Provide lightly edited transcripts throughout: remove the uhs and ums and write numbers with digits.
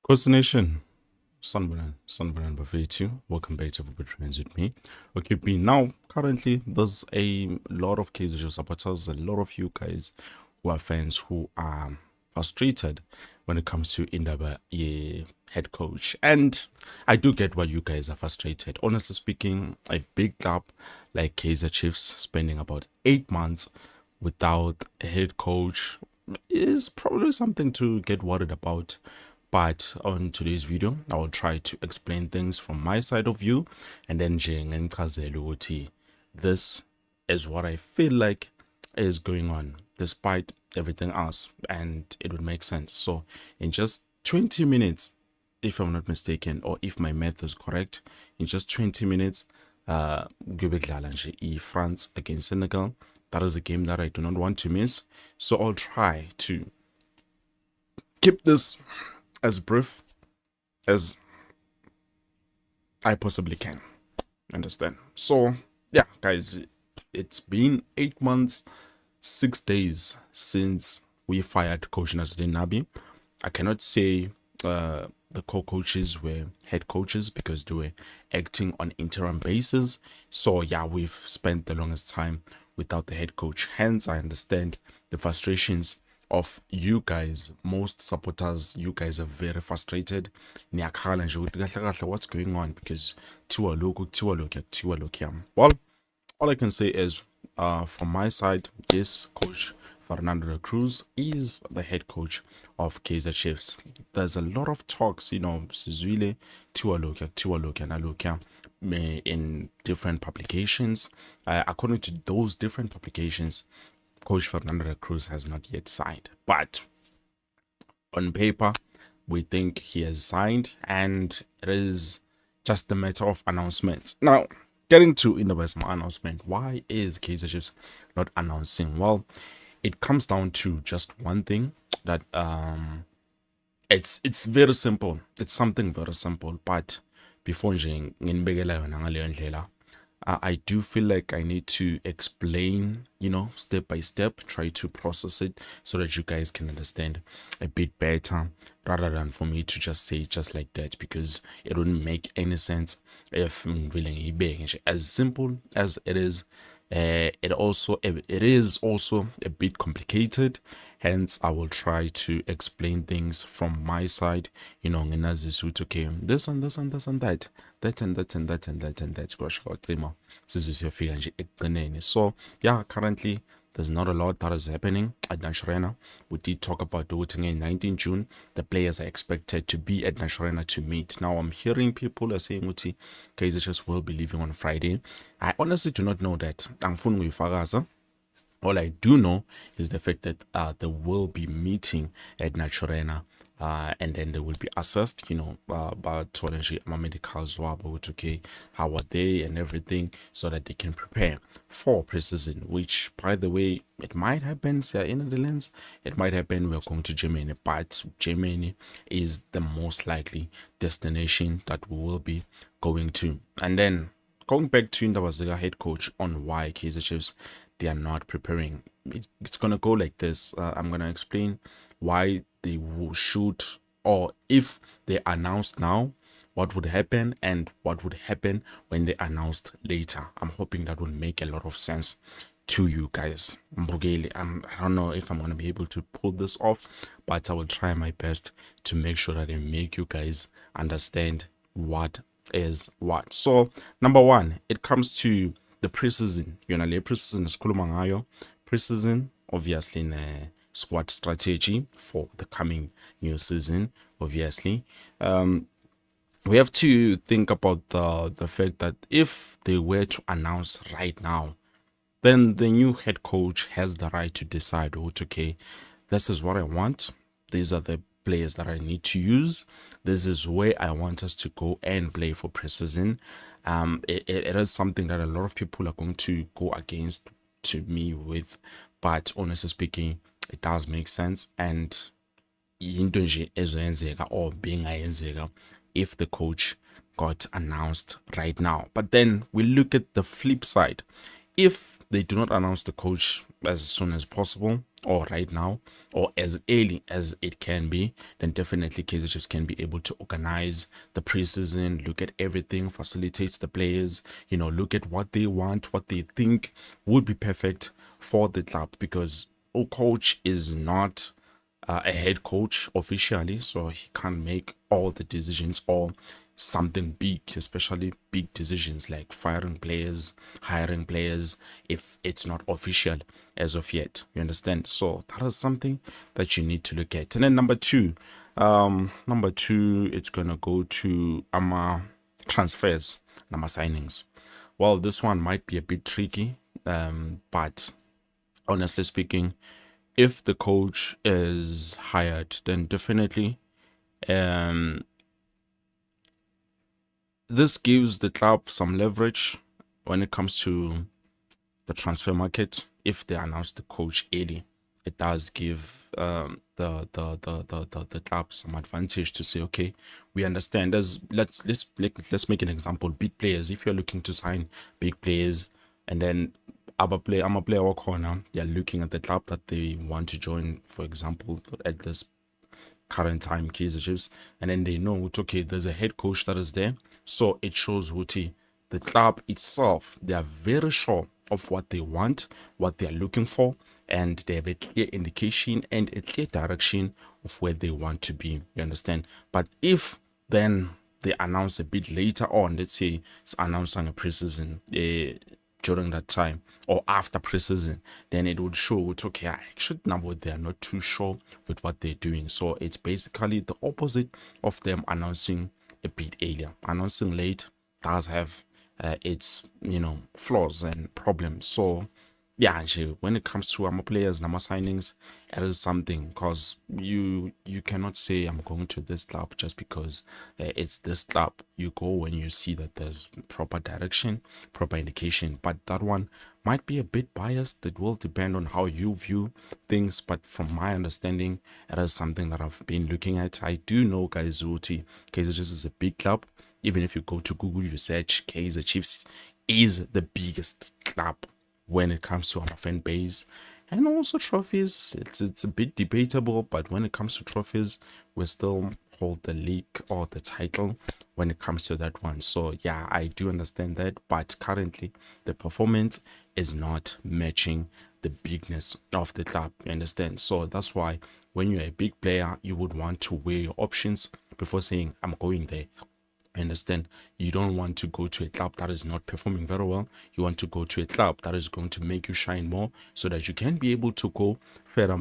Coast Nation, Sunburn Buffet, welcome back to Football Trends with me. Okay, B. Now, currently, there's a lot of Kaizer supporters, a lot of you guys who are fans who are frustrated when it comes to Indaba, head coach. And I do get why you guys are frustrated. Honestly speaking, a big club like Kaizer Chiefs spending about 8 months without a head coach is probably something to get worried about. But on today's video, I will try to explain things from my side of view, and then this is what I feel like is going on despite everything else, and it would make sense. So in just 20 minutes, if I'm not mistaken, or if my math is correct, in just 20 minutes, France against Senegal. That is a game that I do not want to miss. So I'll try to keep this as brief as I possibly can. Understand? So, yeah, guys, it's been 8 months, 6 days since we fired Coach Nasruddin Nabi. I cannot say the co-coaches were head coaches because they were acting on interim basis. So, yeah, we've spent the longest time without the head coach. Hence, I understand the frustrations of you guys. Most supporters, you guys are very frustrated. What's going on? Because well, all I can say is from my side, this coach Fernando de Cruz is the head coach of Kaizer Chiefs. There's a lot of talks, Sizwile Tiwaloka in different publications. According to those different publications, Coach Fernando de Cruz has not yet signed, but on paper, we think he has signed, and it is just a matter of announcement. Now, getting to Indaba's announcement, why is Kaizer Chiefs not announcing? Well, it comes down to just one thing that it's very simple. It's something very simple, but before I do feel like I need to explain, step by step, try to process it so that you guys can understand a bit better rather than for me to just say just like that, because it wouldn't make any sense if as simple as it is. It is also a bit complicated. Hence, I will try to explain things from my side. Okay, this and this and this and that, that and that and that and that and that. So yeah, currently there's not a lot that is happening at Nashrena. We did talk about the voting in 19 June. The players are expected to be at Nashrena to meet. Now I'm hearing people are saying Uti Kaizer Chiefs will be leaving on Friday. I honestly do not know that. All I do know is the fact that they will be meeting at Naturena, and then they will be assessed, by medicals, okay, how are they and everything, so that they can prepare for preseason, which, by the way, it might happen in the Netherlands, it might happen we're going to Germany, but Germany is the most likely destination that we will be going to. And then going back to Ndabaziga head coach on why Kaizer Chiefs they are not preparing. It's gonna go like this. I'm gonna explain why they should, or if they announced now, what would happen and what would happen when they announced later. I'm hoping that will make a lot of sense to you guys. I don't know if I'm gonna be able to pull this off, but I will try my best to make sure that I make you guys understand what is what. So number one, it comes to the preseason. Preseason is ngayo. Preseason, obviously, in a squad strategy for the coming new season. Obviously, we have to think about the fact that if they were to announce right now, then the new head coach has the right to decide, okay, this is what I want. These are the players that I need to use. This is where I want us to go and play for preseason. It is something that a lot of people are going to go against to me with, but honestly speaking, it does make sense. And or being if the coach got announced right now. But then we look at the flip side. If they do not announce the coach as soon as possible or right now or as early as it can be, then definitely Kaizer Chiefs can be able to organize the preseason, look at everything, facilitate the players, look at what they want, what they think would be perfect for the club, because a coach is not a head coach officially, so he can't make all the decisions or something big, especially big decisions like firing players, hiring players, if it's not official as of yet. You understand? So that is something that you need to look at. And then number two, it's gonna go to transfers, signings. Well, this one might be a bit tricky, but honestly speaking, if the coach is hired, then definitely this gives the club some leverage when it comes to the transfer market. If they announce the coach early, it does give the club some advantage to say, okay, we understand. As let's make an example. Big players. If you're looking to sign big players, and then I'm a player or corner, they're looking at the club that they want to join. For example, at this current time, Kaizer Chiefs, and then they know it's okay, there's a head coach that is there, so it shows Wuti, the club itself, they are very sure of what they want, what they are looking for, and they have a clear indication and a clear direction of where they want to be. You understand? But if then they announce a bit later on, let's say it's announcing a preseason during that time or after preseason, then it would show it, okay, actually now they are not too sure with what they're doing. So it's basically the opposite of them announcing a bit earlier. Announcing late does have its flaws and problems. So yeah, nje, when it comes to players, signings, it is something, because you cannot say I'm going to this club just because it's this club. You go when you see that there's proper direction, proper indication. But that one might be a bit biased. It will depend on how you view things. But from my understanding, it is something that I've been looking at. I do know, guys, Kaizer Chiefs is a big club. Even if you go to Google, you search Kaizer Chiefs is the biggest club when it comes to our fan base. And also trophies, it's a bit debatable, but when it comes to trophies, we still hold the league or the title when it comes to that one. So yeah, I do understand that, but currently the performance is not matching the bigness of the club. You understand? So that's why when you're a big player, you would want to weigh your options before saying I'm going there. Understand? You don't want to go to a club that is not performing very well. You want to go to a club that is going to make you shine more, so that you can be able to go further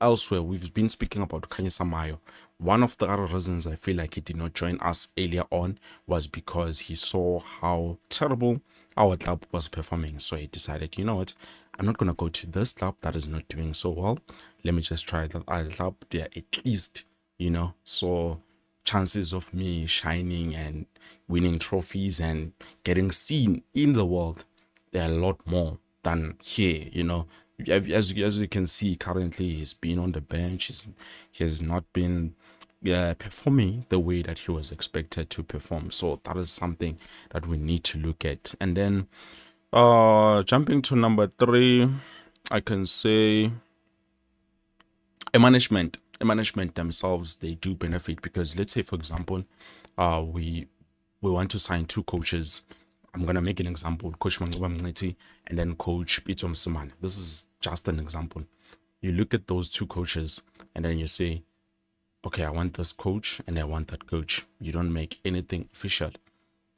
elsewhere. We've been speaking about Kaizer. One of the other reasons I feel like he did not join us earlier on was because he saw how terrible our club was performing. So he decided, you know what, I'm not going to go to this club that is not doing so well. Let me just try that other club there at least, so chances of me shining and winning trophies and getting seen in the world, they're a lot more than here. As you can see, currently he's been on the bench. He has not been performing the way that he was expected to perform. So that is something that we need to look at. And then jumping to number 3, I can say management themselves, they do benefit, because let's say, for example, we want to sign 2 coaches. I'm gonna make an example: Coach Mangoba Mngeti and then Coach Pito Msimane. This is just an example. You look at those 2 coaches and then you say, okay, I want this coach and I want that coach. You don't make anything official.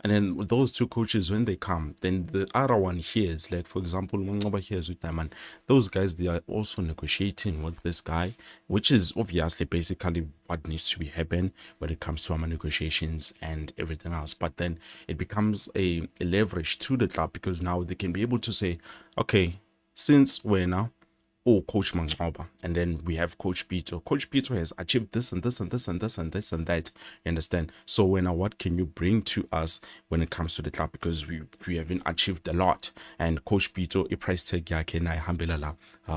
And then with those 2 coaches, when they come, then the other one hears, like for example, Mangoba hears with them, and those guys, they are also negotiating with this guy, which is obviously basically what needs to be happen when it comes to our negotiations and everything else. But then it becomes a leverage to the club, because now they can be able to say, okay, since we're now Coach Mangoba, and then we have Coach Peter. Coach Peter has achieved this and this and this and this and this and that. You understand? So what can you bring to us when it comes to the club? Because we haven't achieved a lot. And Coach Peter, a price tag yakena hambelala,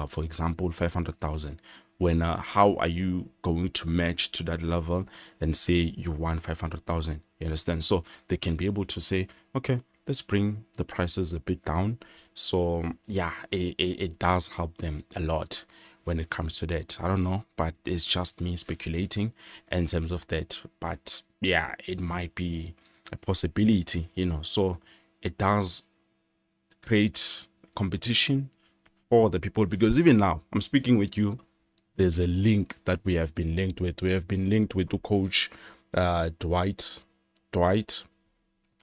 for example, 500,000. When how are you going to match to that level and say you won 500,000? You understand? So they can be able to say, okay, let's bring the prices a bit down. So yeah, it does help them a lot when it comes to that. I don't know, but it's just me speculating in terms of that. But yeah, it might be a possibility, So it does create competition for the people, because even now I'm speaking with you, there's a link that we have been linked with. We have been linked with the coach, Dwight,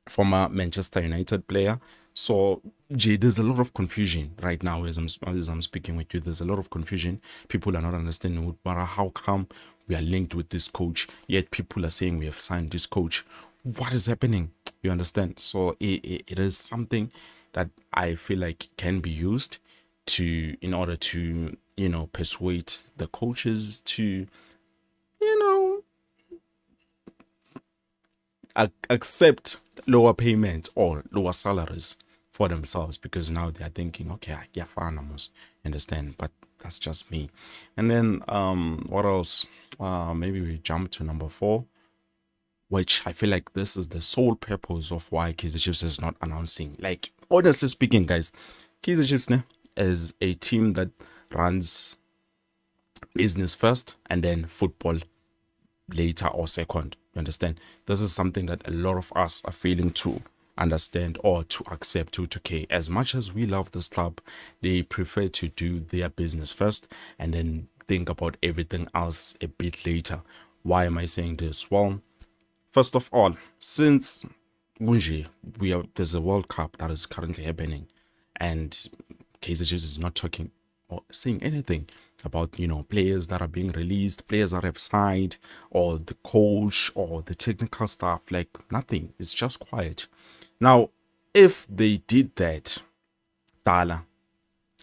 former Manchester United player. So, Jay, there's a lot of confusion right now as I'm speaking with you. There's a lot of confusion. People are not understanding, but how come we are linked with this coach, yet people are saying we have signed this coach? What is happening? You understand? So it is something that I feel like can be used to, in order to, persuade the coaches to, you know accept lower payments or lower salaries for themselves, because now they are thinking, okay, yeah, fine, I must understand, but that's just me. And then what else? Maybe we jump to number 4, which I feel like this is the sole purpose of why Kaizer Chiefs is not announcing. Like, honestly speaking, guys, Kaizer Chiefs is a team that runs business first and then football later or second. You understand? This is something that a lot of us are failing to understand or to accept. To okay, as much as we love this club, they prefer to do their business first and then think about everything else a bit later. Why am I saying this? Well, first of all, since Gunji, there's a World Cup that is currently happening, and Kaizer Chiefs is not talking or saying anything about players that are being released, players that have signed, or the coach or the technical staff. Like nothing. It's just quiet. Now, if they did that, Dala,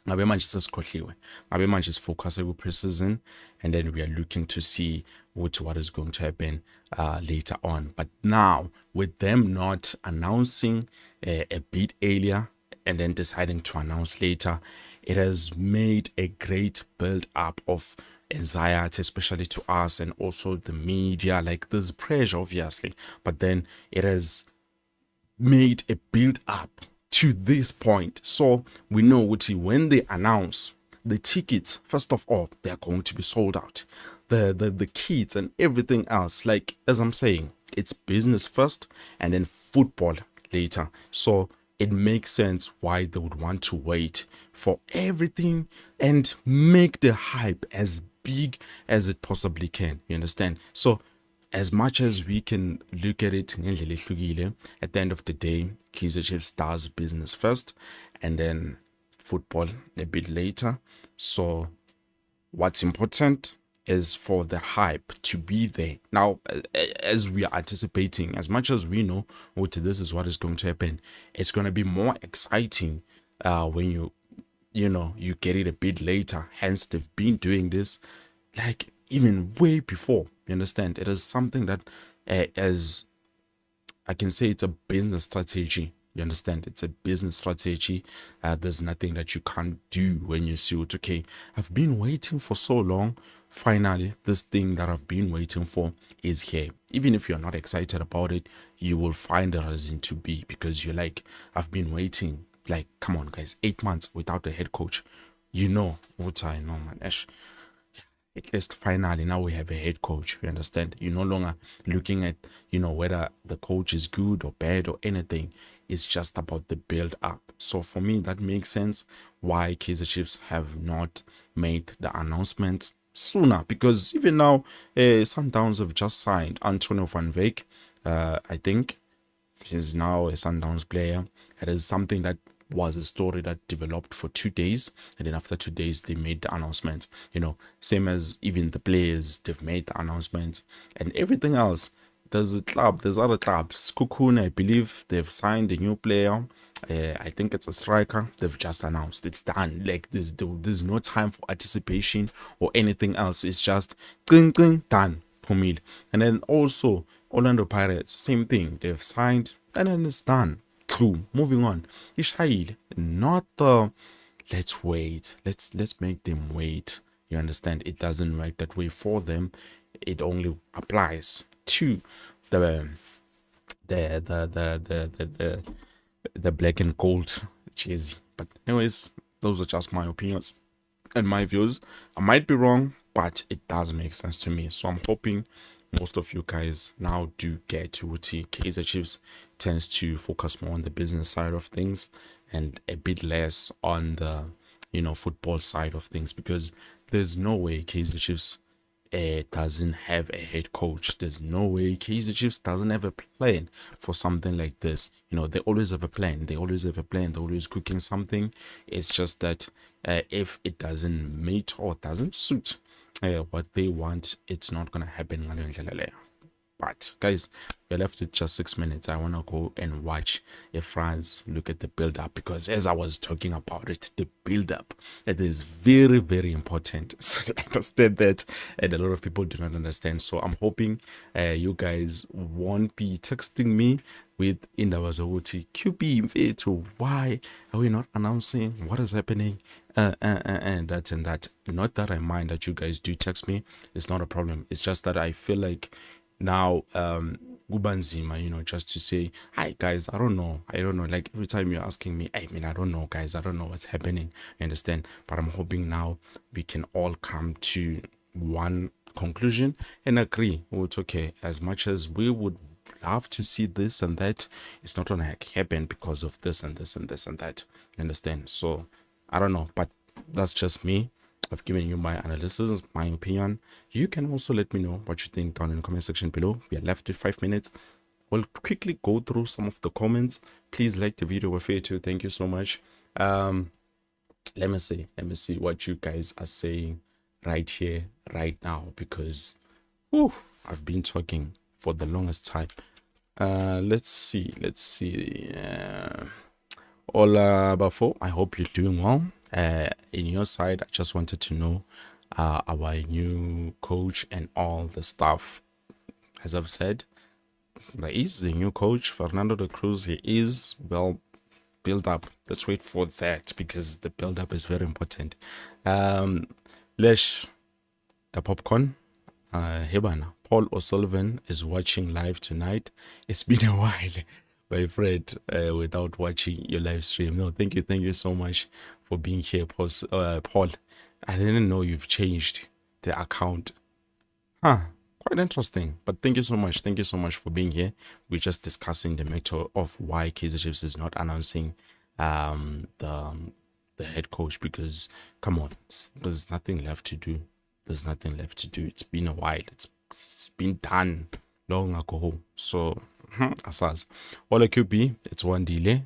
ngabe manje sesikhohliwe, ngabe manje sifocus ku-pre-season, and then we are looking to see what is going to happen later on. But now, with them not announcing a bit earlier and then deciding to announce later, it has made a great build up of anxiety, especially to us and also the media. Like there's pressure, obviously, but then it has made a build up to this point. So we know what when they announce the tickets, first of all, they are going to be sold out. The kits and everything else. Like as I'm saying, it's business first and then football later. So it makes sense why they would want to wait for everything and make the hype as big as it possibly can. You understand? So as much as we can look at it ngendlela ehlukile, at the end of the day, Kaizer Chiefs does business first and then football a bit later. So what's important is for the hype to be there. Now, as we are anticipating, as much as we know what this is what is going to happen, it's going to be more exciting when you get it a bit later. Hence, they've been doing this like even way before. You understand? It is something that, as I can say, it's a business strategy. You understand? It's a business strategy. There's nothing that you can't do when you see it. Okay, I've been waiting for so long. Finally, this thing that I've been waiting for is here. Even if you're not excited about it, you will find a reason to be, because you're like, I've been waiting. Like, come on, guys, 8 months without a head coach. What I know, man. At least finally now we have a head coach. You understand? You're no longer looking at whether the coach is good or bad or anything. It's just about the build up. So for me, that makes sense why Kaizer Chiefs have not made the announcements sooner, because even now Sundowns have just signed Antonio van Wyk. I think he's now a Sundowns player. It is something that was a story that developed for 2 days, and then after 2 days they made the announcement. Same as even the players, they've made the announcements and everything else. There's other clubs. Cocoon, I believe they've signed a new player. I think it's a striker. They've just announced it's done. Like there's no time for anticipation or anything else. It's just ding ding done. Pumil. And then also Orlando Pirates, same thing. They've signed and then it's done. True. Moving on. Ishayil, not the let's wait. Let's make them wait. You understand? It doesn't work that way for them. It only applies to the the black and gold jersey. But anyways, those are just my opinions and my views. I might be wrong, but it does make sense to me. So I'm hoping most of you guys now do get to Kaizer Chiefs tends to focus more on the business side of things and a bit less on the football side of things, because there's no way Kaizer Chiefs doesn't have a head coach. There's no way Kaizer Chiefs doesn't have a plan for something like this. They always have a plan. They always have a plan. They're always cooking something. It's just that if it doesn't meet or doesn't suit what they want, it's not gonna happen. But guys, we're left with just 6 minutes. I want to go and watch France look at the build up, because as I was talking about it, the build up, it is very, very important. So to understand that, and a lot of people do not understand. So I'm hoping you guys won't be texting me with indaba zokuthi QB mfethu, why are we not announcing what is happening and that and that. Not that I mind that you guys do text me, it's not a problem. It's just that I feel like now kubanzima, just to say, hi guys, I don't know, like every time you're asking me, I mean, I don't know guys, I don't know what's happening, you understand? But I'm hoping now we can all come to one conclusion and agree with, okay, as much as we would love to see this and that, it's not gonna happen because of this and this and this and that, you understand? So I don't know, but that's just me. I've given you my analysis, my opinion. You can also let me know what you think down in the comment section below. We are left with 5 minutes. We'll quickly go through some of the comments. Please like the video if you too. Thank you so much. Let me see what you guys are saying right here, right now, because I've been talking for the longest time. Let's see. Hola Bafo, I hope you're doing well. In your side, I just wanted to know our new coach and all the stuff. As I've said, there is the new coach, Fernando de Cruz. He is well built up. Let's wait for that, because the build up is very important. Lesh, the popcorn. Hebana, Paul O'Sullivan is watching live tonight. It's been a while, my friend, without watching your live stream. No, thank you so much for being here, Paul. Paul, I didn't know you've changed the account. Quite interesting. But thank you so much for being here. We're just discussing the matter of why Kaizer Chiefs is not announcing the head coach, because come on, there's nothing left to do. It's been a while. It's been done long ago. So asas. Ola QB, it's one delay.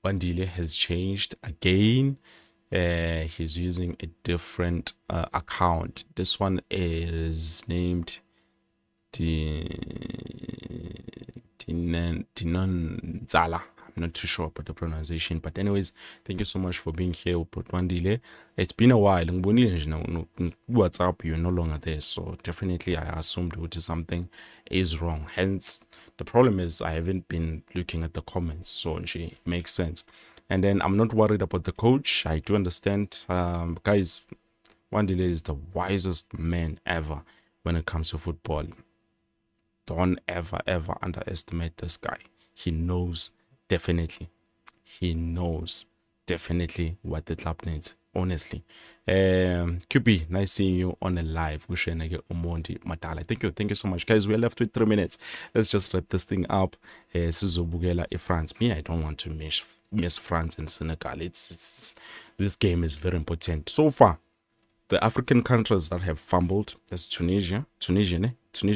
One delay has changed again. He's using a different account. This one is named Tinon Zala. I'm not too sure about the pronunciation, but anyways, thank you so much for being here. One delay. It's been a while. WhatsApp, you're no longer there, so definitely I assumed that something is wrong. Hence, the problem is I haven't been looking at the comments, so it makes sense. And then I'm not worried about the coach. I do understand, guys. One delay is the wisest man ever when it comes to football. Don't ever underestimate this guy. He knows definitely what the club needs, honestly. QB, nice seeing you on a live. Thank you so much, guys. We're left with 3 minutes. Let's just wrap this thing up. France. Me, I don't want to miss France and Senegal. It's this game is very important. So far, the African countries that have fumbled, that's Tunisia. Tunisia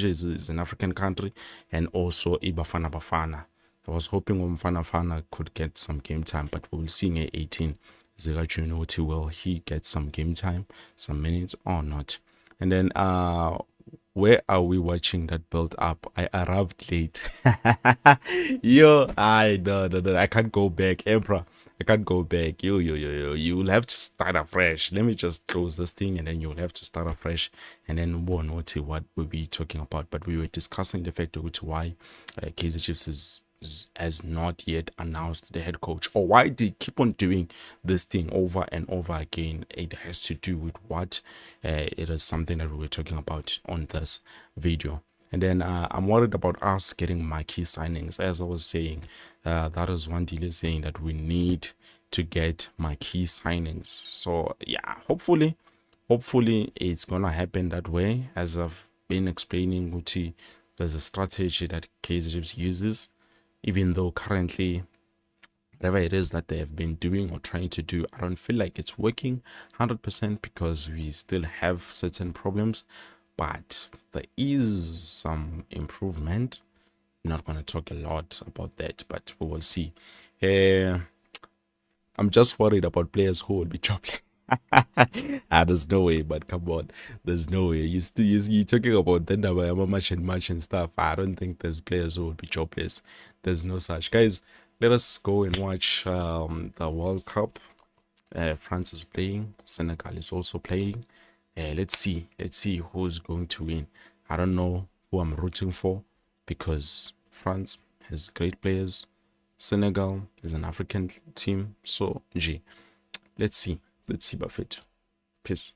is an African country, and also Bafana. I was hoping Bafana could get some game time, but we will see in 18. Will he get some game time, some minutes or not? And then where are we watching that build up? I arrived late. Yo, I can't go back, Emperor. I can't go back. You will have to start afresh. Let me just close this thing, and then you will have to start afresh, and then we'll know what we'll be talking about. But we were discussing the fact of why Kaizer Chiefs has not yet announced the head coach, or why they keep on doing this thing over and over again. It has to do with what it is something that we were talking about on this video. And then I'm worried about us getting marquee signings. As I was saying, that is one dealer saying that we need to get marquee signings. So yeah, hopefully it's gonna happen that way. As I've been explaining, Uti, there's a strategy that Kaizer uses, even though currently whatever it is that they have been doing or trying to do, I don't feel like it's working 100% because we still have certain problems, but there is some improvement. I'm not going to talk a lot about that, but we will see. uh, I'm just worried about players who will be chopping. There's no way, but come on, there's no way. You talking about Dendabayama match and stuff. I don't think there's players who will be jobless. There's no such guys. Let us go and watch the World Cup. France is playing. Senegal is also playing. Let's see who's going to win. I don't know who I'm rooting for because France has great players. Senegal is an African team, so G. Let's see. Let's see, Buffett. Peace.